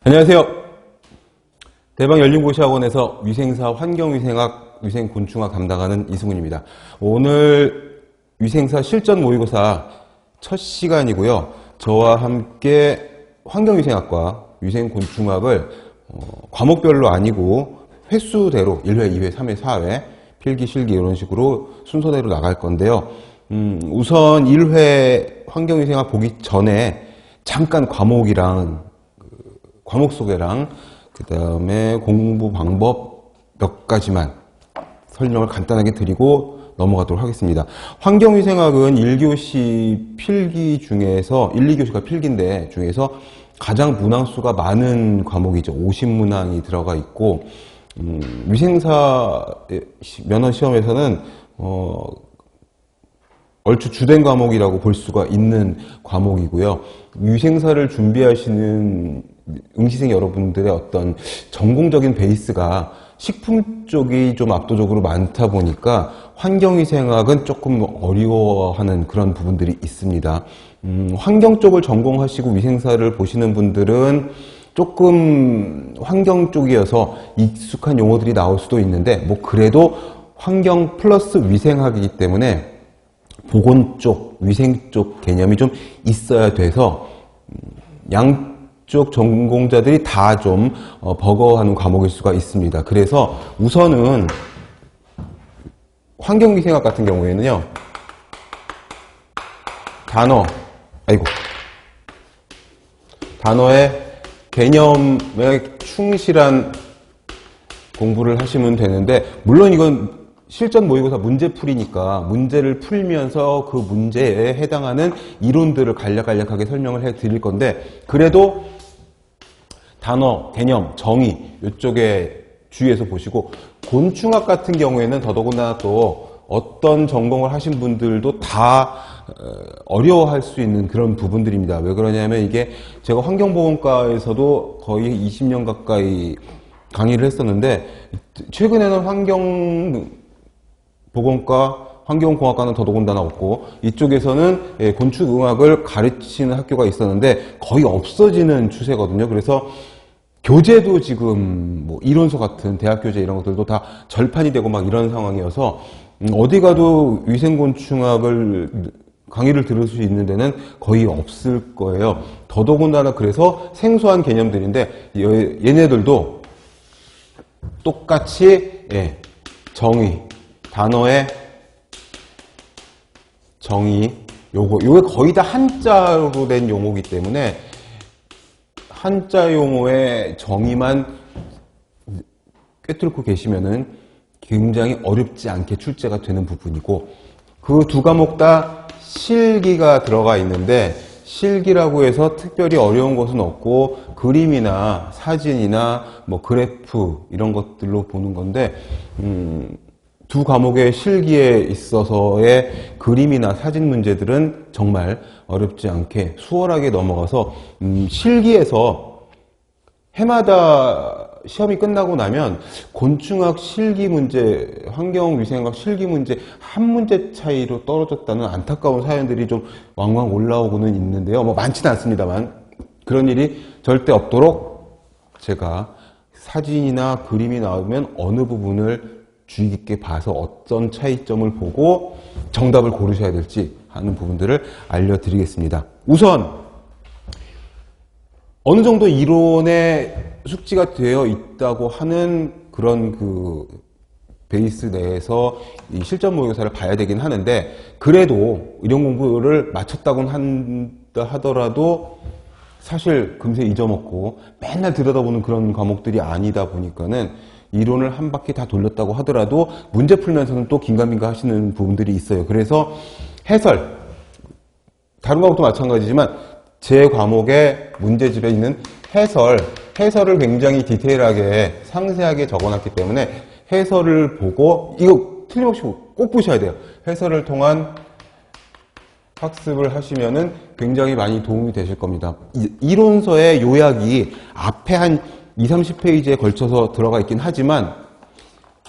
안녕하세요. 대방열린고시학원에서 위생사 환경위생학, 위생곤충학 담당하는 이승훈입니다. 오늘 위생사 실전 모의고사 첫 시간이고요. 저와 함께 환경위생학과 위생곤충학을 과목별로 아니고 횟수대로 1회, 2회, 3회, 4회 필기, 실기 이런 식으로 순서대로 나갈 건데요. 우선 1회 환경위생학 보기 전에 잠깐 과목이랑 과목 소개랑 그 다음에 공부 방법 몇 가지만 설명을 간단하게 드리고 넘어가도록 하겠습니다. 환경위생학은 1교시 필기 중에서 1, 2교시가 필기인데 중에서 가장 문항수가 많은 과목이죠. 50문항이 들어가 있고 위생사 면허시험에서는 얼추 주된 과목이라고 볼 수가 있는 과목이고요. 위생사를 준비하시는 응시생 여러분들의 어떤 전공적인 베이스가 식품 쪽이 좀 압도적으로 많다 보니까 환경위생학은 조금 어려워하는 그런 부분들이 있습니다. 환경 쪽을 전공하시고 위생사를 보시는 분들은 조금 환경 쪽이어서 익숙한 용어들이 나올 수도 있는데 뭐 그래도 환경 플러스 위생학이기 때문에 보건 쪽, 위생 쪽 개념이 좀 있어야 돼서 양쪽 전공자들이 다 좀 버거워하는 과목일 수가 있습니다. 그래서 우선은 환경위생학 같은 경우에는요. 단어의 개념에 충실한 공부를 하시면 되는데 물론 이건 실전 모의고사 문제풀이니까 문제를 풀면서 그 문제에 해당하는 이론들을 간략하게 설명을 해 드릴 건데 그래도 단어, 개념, 정의 이쪽에 주의해서 보시고 곤충학 같은 경우에는 더더군다나 또 어떤 전공을 하신 분들도 다 어려워할 수 있는 그런 부분들입니다. 왜 그러냐면 이게 제가 환경보건과에서도 거의 20년 가까이 강의를 했었는데 최근에는 환경보건과, 환경공학과는 더더군다나 없고 이쪽에서는 곤충의학을 가르치는 학교가 있었는데 거의 없어지는 추세거든요. 그래서 교재도 지금 뭐 이론서 같은 대학 교재 이런 것들도 다 절판이 되고 막 이런 상황이어서 어디 가도 위생곤충학을 강의를 들을 수 있는 데는 거의 없을 거예요. 더더군다나 그래서 생소한 개념들인데 얘네들도 똑같이 정의, 단어의 정의, 요게 거의 다 한자로 된 용어이기 때문에 한자 용어의 정의만 꿰뚫고 계시면은 굉장히 어렵지 않게 출제가 되는 부분이고 그 두 과목 다 실기가 들어가 있는데 실기라고 해서 특별히 어려운 것은 없고 그림이나 사진이나 뭐 그래프 이런 것들로 보는 건데 두 과목의 실기에 있어서의 그림이나 사진 문제들은 정말 어렵지 않게 수월하게 넘어가서 실기에서 해마다 시험이 끝나고 나면 곤충학 실기 문제, 환경위생학 실기 문제 한 문제 차이로 떨어졌다는 안타까운 사연들이 좀 왕왕 올라오고는 있는데요. 뭐 많지는 않습니다만 그런 일이 절대 없도록 제가 사진이나 그림이 나오면 어느 부분을 주의 깊게 봐서 어떤 차이점을 보고 정답을 고르셔야 될지 하는 부분들을 알려드리겠습니다. 우선 어느 정도 이론에 숙지가 되어 있다고 하는 그런 그 베이스 내에서 이 실전 모의고사를 봐야 되긴 하는데 그래도 이론 공부를 마쳤다고 한다 하더라도 사실 금세 잊어먹고 맨날 들여다보는 그런 과목들이 아니다 보니까는 이론을 한 바퀴 다 돌렸다고 하더라도 문제 풀면서는 또 긴가민가 하시는 부분들이 있어요. 그래서 해설, 다른 과목도 마찬가지지만 제 과목의 문제집에 있는 해설을 굉장히 디테일하게 상세하게 적어놨기 때문에 해설을 보고 이거 틀림없이 꼭 보셔야 돼요. 해설을 통한 학습을 하시면은 굉장히 많이 도움이 되실 겁니다. 이론서의 요약이 앞에 한 20, 30페이지에 걸쳐서 들어가 있긴 하지만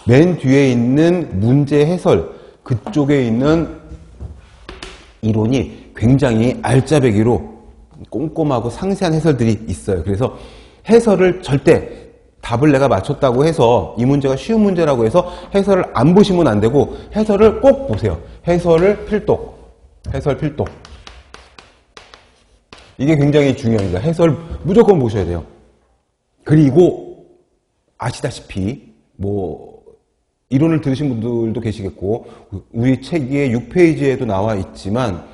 맨 뒤에 있는 문제 해설 그쪽에 있는 이론이 굉장히 알짜배기로 꼼꼼하고 상세한 해설들이 있어요. 그래서 해설을 절대 답을 내가 맞췄다고 해서 이 문제가 쉬운 문제라고 해서 해설을 안 보시면 안 되고 해설을 꼭 보세요. 해설을 필독. 해설 필독. 이게 굉장히 중요합니다. 해설 무조건 보셔야 돼요. 그리고 아시다시피 뭐 이론을 들으신 분들도 계시겠고 우리 책의 6페이지에도 나와 있지만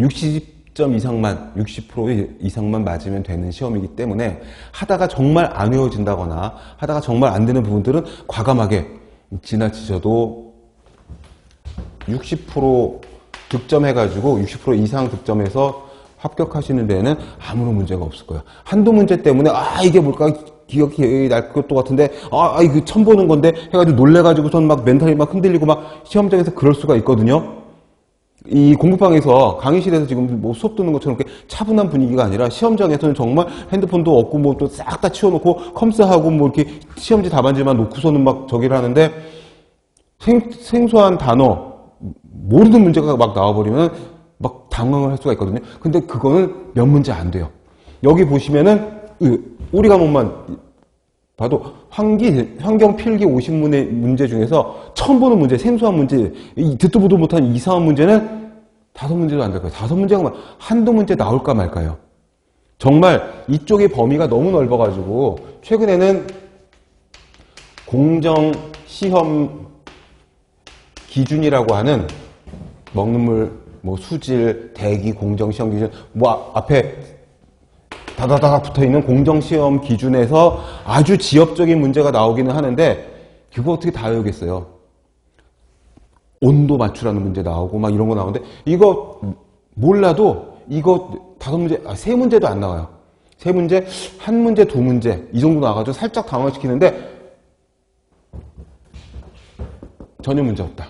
60점 이상만 60% 이상만 맞으면 되는 시험이기 때문에 하다가 정말 안 외워진다거나 하다가 정말 안 되는 부분들은 과감하게 지나치셔도 60% 득점해가지고 60% 이상 득점해서 합격하시는 데에는 아무런 문제가 없을 거예요. 한두 문제 때문에 이게 뭘까 기억이 날 것도 같은데 이거 처음 보는 건데 해가지고 놀래가지고선 막 멘탈이 막 흔들리고 막 시험장에서 그럴 수가 있거든요. 이 공부방에서 강의실에서 지금 뭐 수업 듣는 것처럼 이렇게 차분한 분위기가 아니라 시험장에서는 정말 핸드폰도 없고 뭐 또 싹 다 치워놓고 컴스하고 뭐 이렇게 시험지 답안지만 놓고서는 막 저기를 하는데 생소한 단어 모르는 문제가 막 나와버리면 막 당황을 할 수가 있거든요. 근데 그거는 몇 문제 안 돼요. 여기 보시면은 우리 과목만 봐도 환경 필기 50문의 문제 중에서 처음 보는 문제, 생소한 문제, 듣도 보도 못한 이상한 문제는 5문제도 안 될 거예요. 5문제가 한두 문제 나올까 말까요. 정말 이쪽의 범위가 너무 넓어가지고 최근에는 공정 시험 기준이라고 하는 먹는 물, 뭐 수질, 대기, 공정 시험 기준, 뭐 앞에 다다다닥 붙어있는 공정시험 기준에서 아주 지엽적인 문제가 나오기는 하는데 그거 어떻게 다 외우겠어요. 온도 맞추라는 문제 나오고 막 이런 거 나오는데 이거 몰라도 이거 5문제, 3문제도 안 나와요. 3문제, 1문제, 2문제 이 정도 나와가지고 살짝 당황시키는데 전혀 문제 없다.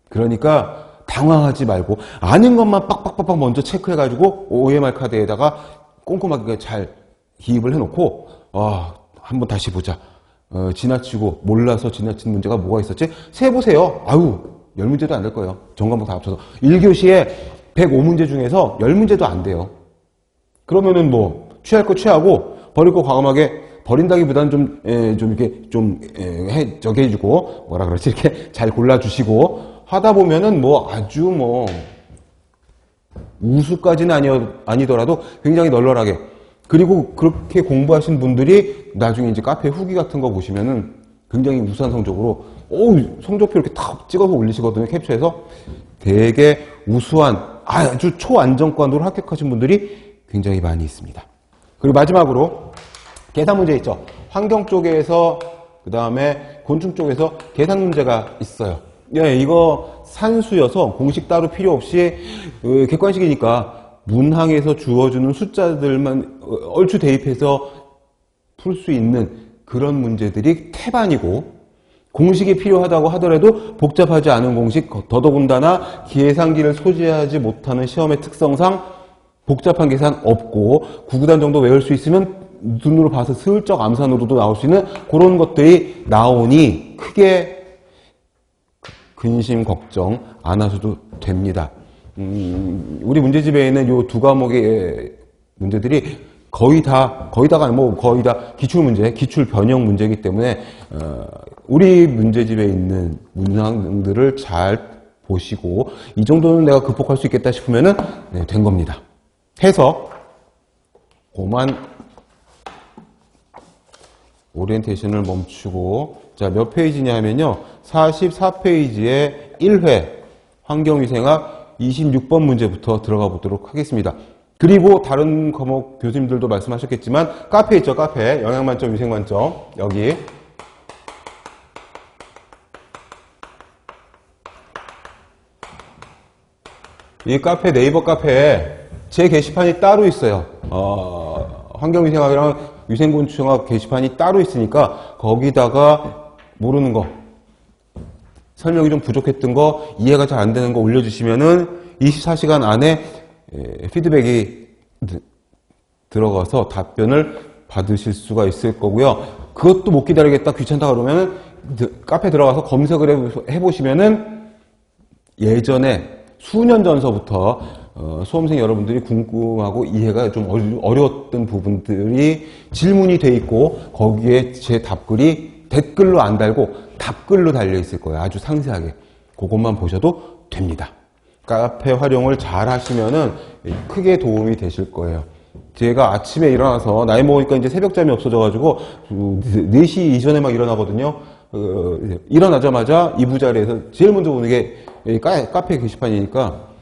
그러니까 당황하지 말고 아는 것만 빡빡빡빡 먼저 체크해가지고 OMR 카드에다가 꼼꼼하게 잘 기입을 해놓고 한번 다시 보자. 지나치고 몰라서 지나친 문제가 뭐가 있었지? 세보세요. 10문제도 안 될 거예요. 전과목 다 합쳐서 1교시에 105문제 중에서 10문제도 안 돼요. 그러면은 뭐 취할 거 취하고 버릴 거 과감하게 버린다기보다는 저기 해주고 뭐라 그러지? 이렇게 잘 골라주시고 하다 보면은 뭐 아주 뭐 우수까지는 아니더라도 굉장히 널널하게. 그리고 그렇게 공부하신 분들이 나중에 이제 카페 후기 같은 거 보시면은 굉장히 우수한 성적으로, 성적표 이렇게 탁 찍어서 올리시거든요, 캡처해서. 되게 우수한, 아주 초안정권으로 합격하신 분들이 굉장히 많이 있습니다. 그리고 마지막으로 계산 문제 있죠. 환경 쪽에서, 그 다음에 곤충 쪽에서 계산 문제가 있어요. 이거 산수여서 공식 따로 필요 없이 객관식이니까 문항에서 주어주는 숫자들만 얼추 대입해서 풀 수 있는 그런 문제들이 태반이고 공식이 필요하다고 하더라도 복잡하지 않은 공식, 더더군다나 계산기를 소지하지 못하는 시험의 특성상 복잡한 계산 없고 구구단 정도 외울 수 있으면 눈으로 봐서 슬쩍 암산으로도 나올 수 있는 그런 것들이 나오니 크게 근심 걱정 안 하셔도 됩니다. 우리 문제집에 있는 요 2과목의 문제들이 거의 다가 아니고 거의 다 기출문제, 기출 변형 문제이기 때문에 우리 문제집에 있는 문항들을 잘 보시고 이 정도는 내가 극복할 수 있겠다 싶으면은 된 겁니다. 해서 그만 오리엔테이션을 멈추고 자, 몇 페이지냐 하면요. 44페이지에 1회 환경위생학 26번 문제부터 들어가 보도록 하겠습니다. 그리고 다른 과목 교수님들도 말씀하셨겠지만 카페 있죠, 카페. 영양만점, 위생만점. 여기. 이 카페, 네이버 카페에 제 게시판이 따로 있어요. 환경위생학이랑 위생곤충학 게시판이 따로 있으니까 거기다가 모르는 거, 설명이 좀 부족했던 거, 이해가 잘 안 되는 거 올려주시면은 24시간 안에 피드백이 들어가서 답변을 받으실 수가 있을 거고요. 그것도 못 기다리겠다, 귀찮다 그러면은 카페 들어가서 검색을 해보시면은 예전에 수년 전서부터 수험생 여러분들이 궁금하고 이해가 좀 어려웠던 부분들이 질문이 돼 있고 거기에 제 답글이 댓글로 안 달고 답글로 달려 있을 거예요. 아주 상세하게. 그것만 보셔도 됩니다. 카페 활용을 잘 하시면은 크게 도움이 되실 거예요. 제가 아침에 일어나서 나이 먹으니까 이제 새벽잠이 없어져가지고 4시 이전에 막 일어나거든요. 일어나자마자 이부자리에서 제일 먼저 보는 게 카페 게시판이니까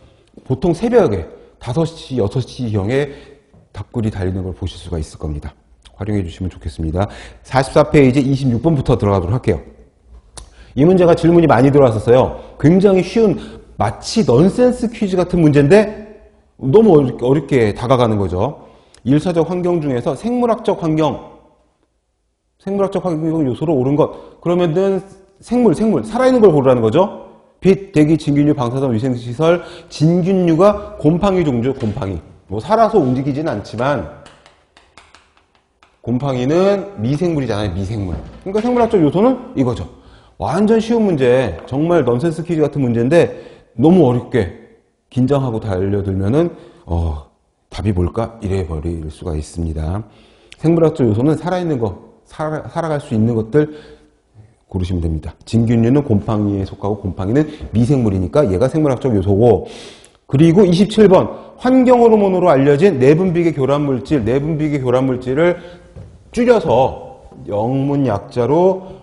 보통 새벽에 5시, 6시경에 답글이 달리는 걸 보실 수가 있을 겁니다. 활용해 주시면 좋겠습니다. 44페이지 26번부터 들어가도록 할게요. 이 문제가 질문이 많이 들어왔었어요. 굉장히 쉬운 마치 넌센스 퀴즈 같은 문제인데 너무 어렵게 다가가는 거죠. 1차적 환경 중에서 생물학적 환경 요소로 옳은 것. 그러면은 생물, 살아있는 걸 고르라는 거죠. 빛, 대기, 진균류, 방사선, 위생시설, 진균류가 곰팡이 종류, 곰팡이. 뭐 살아서 움직이진 않지만 곰팡이는 미생물이잖아요, 미생물. 그러니까 생물학적 요소는 이거죠. 완전 쉬운 문제, 정말 넌센스 퀴즈 같은 문제인데 너무 어렵게 긴장하고 달려들면은 답이 뭘까? 이래 버릴 수가 있습니다. 생물학적 요소는 살아있는 거, 살아갈 수 있는 것들 고르시면 됩니다. 진균류는 곰팡이에 속하고 곰팡이는 미생물이니까 얘가 생물학적 요소고, 그리고 27번 환경 호르몬으로 알려진 내분비계 교란물질, 내분비계 교란물질을 줄여서 영문 약자로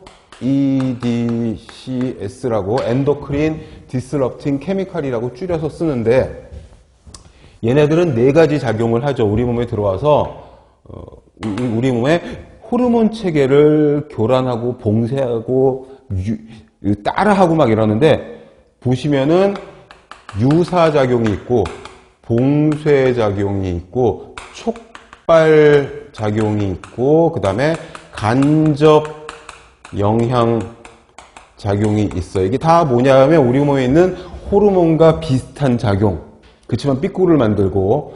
EDCS라고 엔도크린 디스럽팅 케미칼이라고 줄여서 쓰는데 얘네들은 4가지 작용을 하죠. 우리 몸에 들어와서 우리 몸의 호르몬 체계를 교란하고 봉쇄하고 따라하고 막 이러는데 보시면은 유사작용이 있고 봉쇄작용이 있고 촉발작용이 있고 그 다음에 간접 영향작용이 있어요. 이게 다 뭐냐면 우리 몸에 있는 호르몬과 비슷한 작용. 그렇지만 삐꾸를 만들고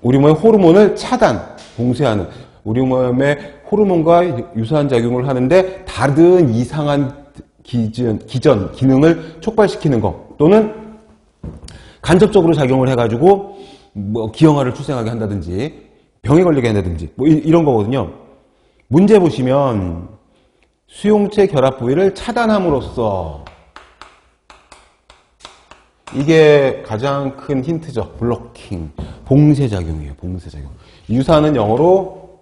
우리 몸의 호르몬을 차단, 봉쇄하는 우리 몸의 호르몬과 유사한 작용을 하는데 다른 이상한 기능을 촉발시키는 것 또는 간접적으로 작용을 해가지고 뭐 기형아를 출생하게 한다든지 병에 걸리게 한다든지 뭐 이런 거거든요. 문제 보시면 수용체 결합 부위를 차단함으로써 이게 가장 큰 힌트죠. 블로킹, 봉쇄작용이에요. 봉쇄작용. 유사는 영어로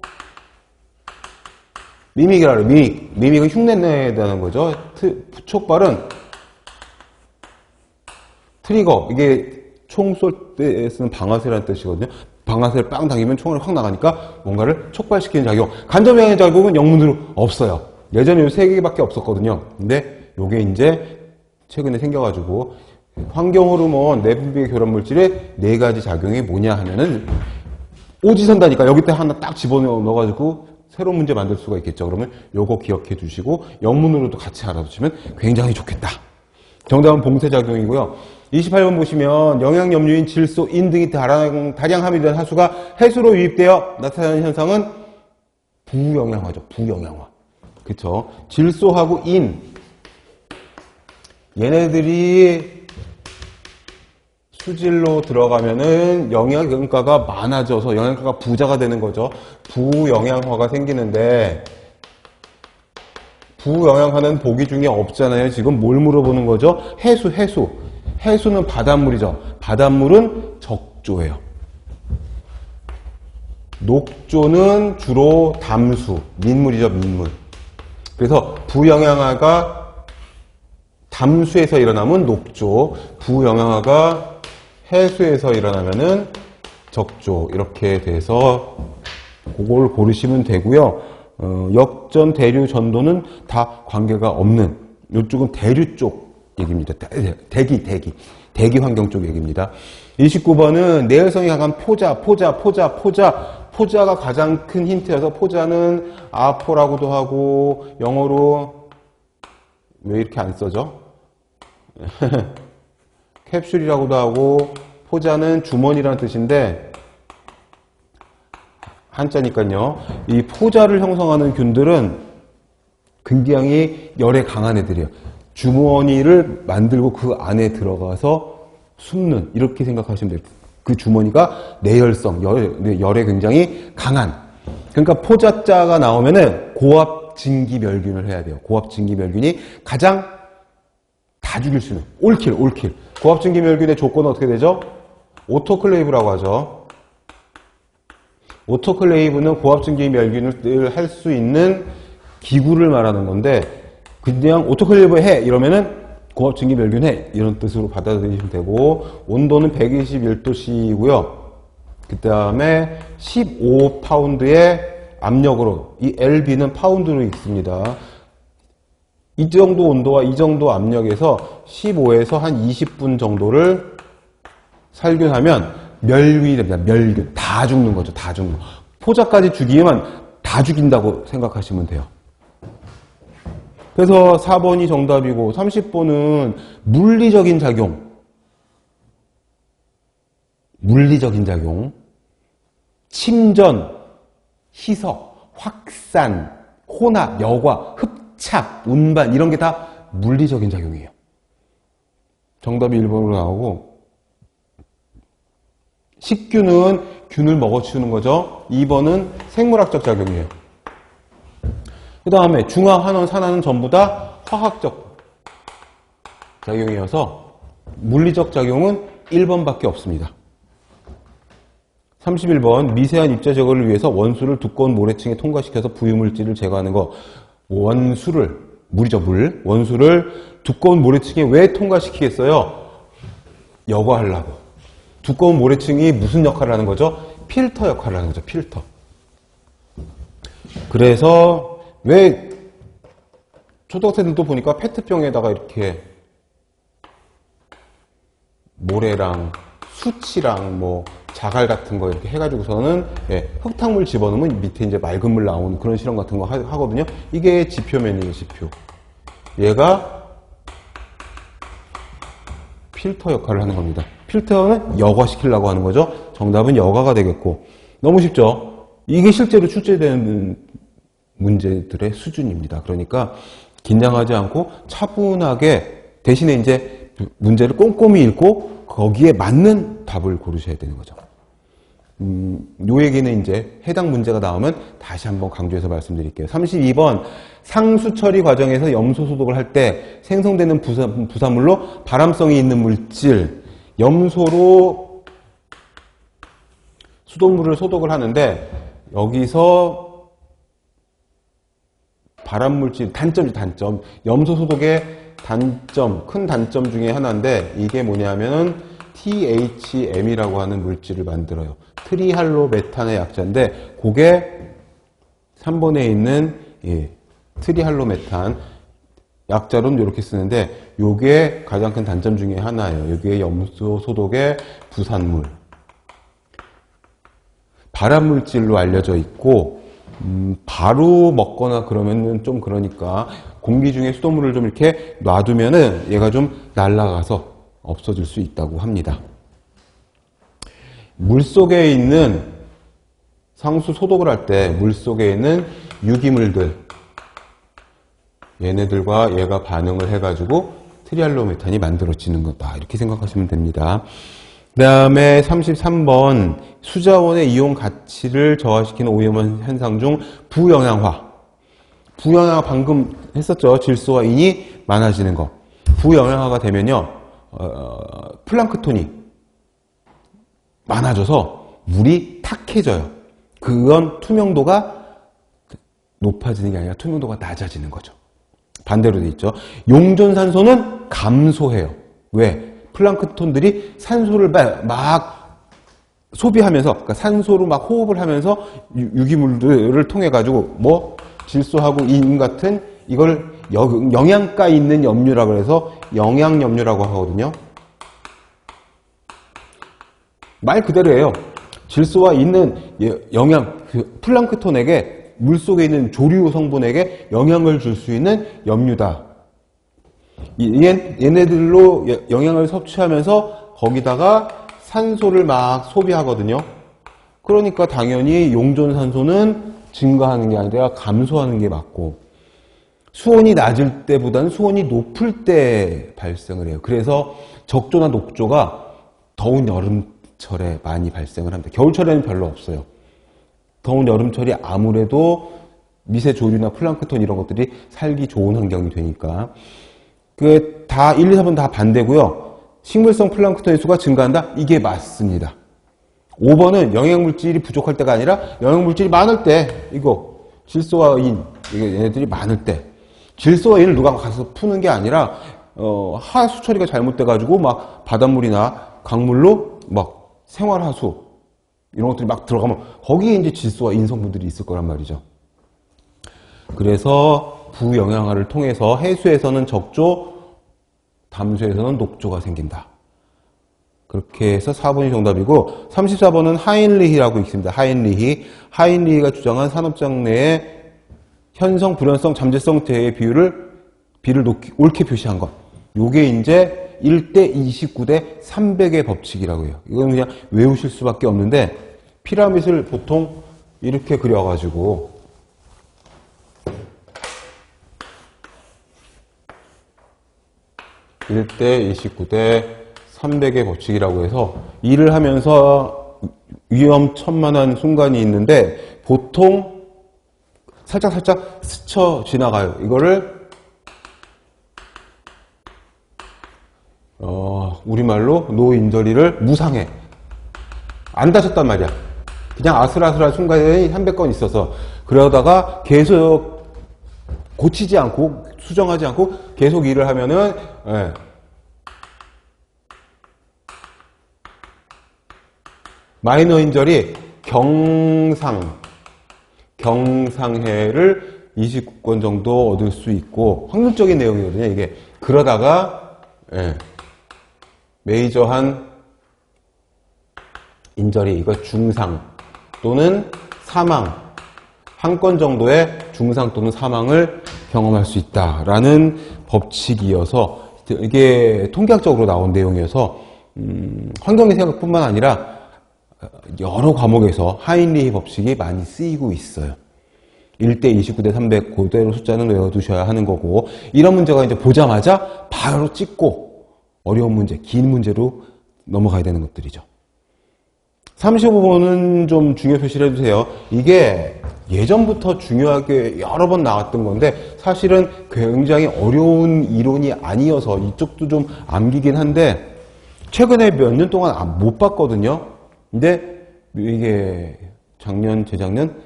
미믹이라고 해요. 미믹. 미믹은 흉내내다는 거죠. 촉발은 트리거. 이게 총 쏠 때 쓰는 방아쇠라는 뜻이거든요. 방아쇠를 빵 당기면 총알이 확 나가니까 뭔가를 촉발시키는 작용. 간접영향 작용은 영문으로 없어요. 예전에 3개밖에 없었거든요. 근데 요게 이제 최근에 생겨가지고 환경호르몬, 내분비계 교란물질의 4가지 작용이 뭐냐 하면은 오지선다니까 여기 때 하나 딱 집어넣어가지고 새로운 문제 만들 수가 있겠죠. 그러면 요거 기억해 두시고 영문으로도 같이 알아두시면 굉장히 좋겠다. 정답은 봉쇄작용이고요. 28번 보시면 영양염류인 질소, 인 등이 다량 함유된 하수가 해수로 유입되어 나타나는 현상은 부영양화죠. 부영양화. 그쵸? 질소하고 인 얘네들이 수질로 들어가면은 영양가가 많아져서 영양가가 부자가 되는 거죠. 부영양화가 생기는데 부영양화는 보기 중에 없잖아요. 지금 뭘 물어보는 거죠? 해수. 해수는 바닷물이죠. 바닷물은 적조예요. 녹조는 주로 담수, 민물이죠. 민물. 그래서 부영양화가 담수에서 일어나면 녹조, 부영양화가 해수에서 일어나면은 적조 이렇게 돼서 그걸 고르시면 되고요. 역전, 대류, 전도는 다 관계가 없는 이쪽은 대류 쪽 얘기입니다. 대기 환경 쪽 얘기입니다. 29번은 내열성이 강한 포자가 가장 큰 힌트여서 포자는 아포라고도 하고 영어로 왜 이렇게 안 써져? 캡슐이라고도 하고 포자는 주머니라는 뜻인데 한자니까요. 이 포자를 형성하는 균들은 굉장히 열에 강한 애들이에요. 주머니를 만들고 그 안에 들어가서 숨는 이렇게 생각하시면 돼요. 그 주머니가 내열성, 열에 굉장히 강한. 그러니까 포자자가 나오면은 고압진기멸균을 해야 돼요. 고압진기멸균이 가장 다 죽일 수 있는 올킬. 고압진기멸균의 조건은 어떻게 되죠? 오토클레이브라고 하죠. 오토클레이브는 고압진기멸균을 할 수 있는 기구를 말하는 건데, 그냥 오토클레이브 해 이러면은 고압진기멸균 해 이런 뜻으로 받아들이시면 되고, 온도는 121도씨이고요. 그 다음에 15파운드의 압력으로, 이 LB는 파운드로 있습니다. 이 정도 온도와 이 정도 압력에서 15에서 한 20분 정도를 살균하면 멸균이 됩니다. 멸균. 다 죽는 거죠. 다 죽는 거. 포자까지 죽이면 다 죽인다고 생각하시면 돼요. 그래서 4번이 정답이고 30번은 물리적인 작용. 침전, 희석, 확산, 혼합, 여과, 흡착, 운반 이런 게 다 물리적인 작용이에요. 정답이 1번으로 나오고, 식균은 균을 먹어치우는 거죠. 2번은 생물학적 작용이에요. 그 다음에 중화, 환원, 산화는 전부 다 화학적 작용이어서 물리적 작용은 1번밖에 없습니다. 31번 미세한 입자 제거를 위해서 원수를 두꺼운 모래층에 통과시켜서 부유물질을 제거하는 거. 원수를, 물이죠, 물. 원수를 두꺼운 모래층에 왜 통과시키겠어요? 여과하려고. 두꺼운 모래층이 무슨 역할을 하는 거죠? 필터 역할을 하는 거죠. 필터. 그래서 왜 초등학생들도 보니까 페트병에다가 이렇게 모래랑 수치랑 뭐 자갈 같은 거 이렇게 해가지고서는 흙탕물 집어넣으면 밑에 이제 맑은 물 나오는 그런 실험 같은 거 하거든요. 이게 지표면이에요, 지표. 얘가 필터 역할을 하는 겁니다. 필터는 여과시키려고 하는 거죠. 정답은 여과가 되겠고. 너무 쉽죠? 이게 실제로 출제되는 문제들의 수준입니다. 그러니까 긴장하지 않고 차분하게, 대신에 이제 문제를 꼼꼼히 읽고 거기에 맞는 답을 고르셔야 되는 거죠. 요 얘기는 이제 해당 문제가 나오면 다시 한번 강조해서 말씀드릴게요. 32번 상수 처리 과정에서 염소 소독을 할 때 생성되는 부산물로 발암성이 있는 물질, 염소로 수돗물을 소독을 하는데 여기서 발암물질, 단점. 염소 소독의 단점, 큰 단점 중에 하나인데 이게 뭐냐면은 THM이라고 하는 물질을 만들어요. 트리할로메탄의 약자인데 그게 3번에 있는 트리할로메탄 약자로는 이렇게 쓰는데 요게 가장 큰 단점 중에 하나예요. 여기에 염소 소독의 부산물. 발암물질로 알려져 있고 바로 먹거나 그러면은 좀 그러니까 공기 중에 수돗물을 좀 이렇게 놔두면은 얘가 좀 날아가서 없어질 수 있다고 합니다. 물속에 있는 상수 소독을 할 때 물속에 있는 유기물들, 얘네들과 얘가 반응을 해가지고 트리할로메탄이 만들어지는 거다. 이렇게 생각하시면 됩니다. 그 다음에 33번 수자원의 이온 가치를 저하시키는 오염원 현상 중 부영양화. 부영양화 방금 했었죠. 질소와 인이 많아지는 거. 부영양화가 되면요. 플랑크톤이 많아져서 물이 탁해져요. 그건 투명도가 높아지는 게 아니라 투명도가 낮아지는 거죠. 반대로 돼 있죠. 용존산소는 감소해요. 왜? 플랑크톤들이 산소를 막 소비하면서, 그러니까 산소로 막 호흡을 하면서 유기물들을 통해 가지고 뭐 질소하고 인 같은 이걸 영양가 있는 염류라고 해서 영양염류라고 하거든요. 말 그대로예요. 질소와 있는 영양, 플랑크톤에게 물속에 있는 조류 성분에게 영향을 줄 수 있는 염류다. 얘네들로 영양을 섭취하면서 거기다가 산소를 막 소비하거든요. 그러니까 당연히 용존산소는 증가하는 게 아니라 감소하는 게 맞고, 수온이 낮을 때보다는 수온이 높을 때 발생을 해요. 그래서 적조나 녹조가 더운 여름 봄철에 많이 발생을 합니다. 겨울철에는 별로 없어요. 더운 여름철이 아무래도 미세조류나 플랑크톤 이런 것들이 살기 좋은 환경이 되니까. 다 1, 2, 4번 다 반대고요. 식물성 플랑크톤의 수가 증가한다? 이게 맞습니다. 5번은 영양물질이 부족할 때가 아니라 영양물질이 많을 때, 이거 질소와 인, 얘네들이 많을 때, 질소와 인을 누가 가서 푸는 게 아니라 하수 처리가 잘못돼가지고 막 바닷물이나 강물로 막 생활하수 이런 것들이 막 들어가면 거기에 이제 질소와 인 성분들이 있을 거란 말이죠. 그래서 부영양화를 통해서 해수에서는 적조, 담수에서는 녹조가 생긴다. 그렇게 해서 4번이 정답이고 34번은 하인리히라고 있습니다. 하인리히가 주장한 산업장 내의 현성, 불연성, 잠재성 대의 비를 옳게 표시한 것. 요게 이제 1대 29대 300의 법칙이라고 해요. 이건 그냥 외우실 수밖에 없는데 피라밋을 보통 이렇게 그려가지고 (1대 29대 300의 법칙이라고 해서 일을 하면서 위험천만한 순간이 있는데 보통 살짝 스쳐 지나가요. 이거를 우리말로 노인절이를 무상해. 안 다쳤단 말이야. 그냥 아슬아슬한 순간이 300건 있어서 그러다가 계속 고치지 않고 수정하지 않고 계속 일을 하면은 마이너 인절이 경상해를 29건 정도 얻을 수 있고 확률적인 내용이거든요. 이게 그러다가 메이저한 인절이 이거 중상 또는 사망 한 건 정도의 중상 또는 사망을 경험할 수 있다라는 법칙이어서 이게 통계학적으로 나온 내용이어서 환경의 생각뿐만 아니라 여러 과목에서 하인리히 법칙이 많이 쓰이고 있어요. 1대 29대 300 그대로 숫자는 외워두셔야 하는 거고 이런 문제가 이제 보자마자 바로 찍고 어려운 문제, 긴 문제로 넘어가야 되는 것들이죠. 35번은 좀 중요 표시를 해주세요. 이게 예전부터 중요하게 여러 번 나왔던 건데 사실은 굉장히 어려운 이론이 아니어서 이쪽도 좀 암기긴 한데 최근에 몇 년 동안 못 봤거든요. 근데 이게 작년, 재작년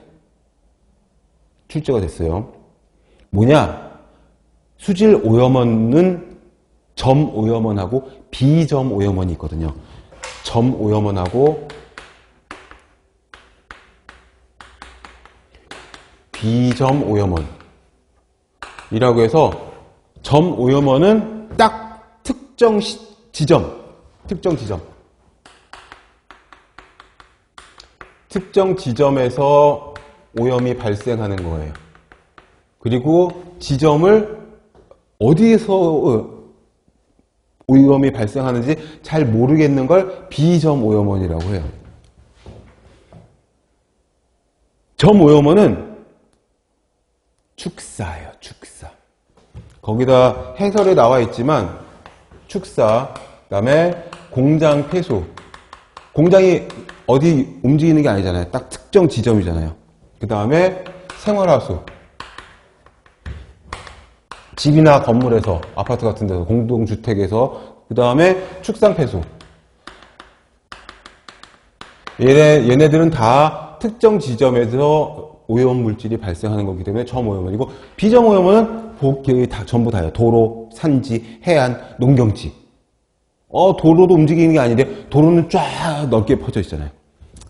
출제가 됐어요. 뭐냐? 수질 오염원은 점 오염원하고 비점 오염원이 있거든요. 점 오염원하고 비점 오염원이라고 해서 점 오염원은 딱 특정 지점에서 오염이 발생하는 거예요. 그리고 지점을 어디에서 오염이 발생하는지 잘 모르겠는 걸 비점 오염원이라고 해요. 점 오염원은 축사예요, 축사. 거기다 해설에 나와 있지만 축사, 그다음에 공장 폐수. 공장이 어디 움직이는 게 아니잖아요. 딱 특정 지점이잖아요. 그 다음에 생활하수. 집이나 건물에서, 아파트 같은 데서, 공동주택에서, 그 다음에 축산 폐수. 얘네들은 다 특정 지점에서 오염물질이 발생하는 거기 때문에 점오염원이고, 비점오염원은 다, 전부 다예요. 도로, 산지, 해안, 농경지. 도로도 움직이는 게 아닌데 도로는 쫙 넓게 퍼져 있잖아요.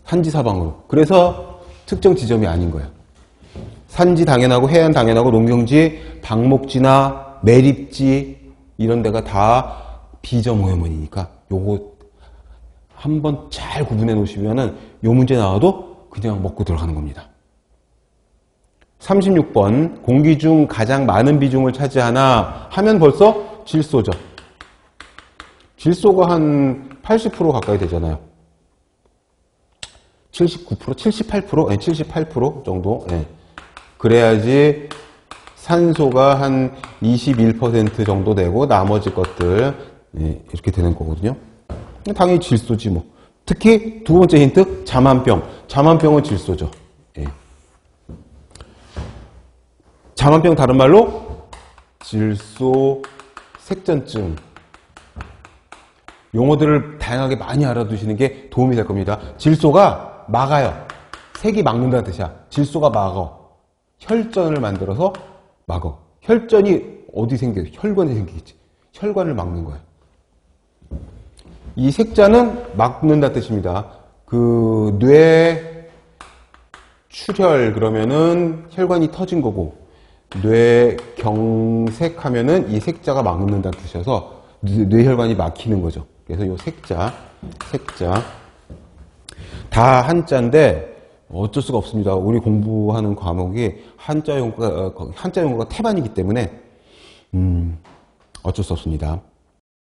산지 사방으로. 그래서 특정 지점이 아닌 거예요. 산지 당연하고 해안 당연하고 농경지, 방목지나 매립지 이런 데가 다 비점 오염원이니까 요거 한번 잘 구분해 놓으시면은 요 문제 나와도 그냥 먹고 들어가는 겁니다. 36번 공기 중 가장 많은 비중을 차지하나 하면 벌써 질소죠. 질소가 한 80% 가까이 되잖아요. 79%? 78%? 네, 78% 정도? 네. 그래야지 산소가 한 21% 정도 되고 나머지 것들 네, 이렇게 되는 거거든요. 당연히 질소지 뭐. 특히 두 번째 힌트, 자만병. 자만병은 질소죠. 예. 자만병 다른 말로 질소 색전증. 용어들을 다양하게 많이 알아두시는 게 도움이 될 겁니다. 질소가 막아요. 색이 막는다는 뜻이야. 질소가 막어. 혈전을 만들어서 막어. 혈전이 어디 생겨? 혈관에 생기겠지. 혈관을 막는 거야. 이 색자는 막는다는 뜻입니다. 그 뇌 출혈 그러면은 혈관이 터진 거고, 뇌 경색하면은 이 색자가 막는다는 뜻이어서 뇌혈관이 막히는 거죠. 그래서 이 색자 다 한자인데 어쩔 수가 없습니다. 우리 공부하는 과목이 한자 용어가 태반이기 때문에 어쩔 수 없습니다.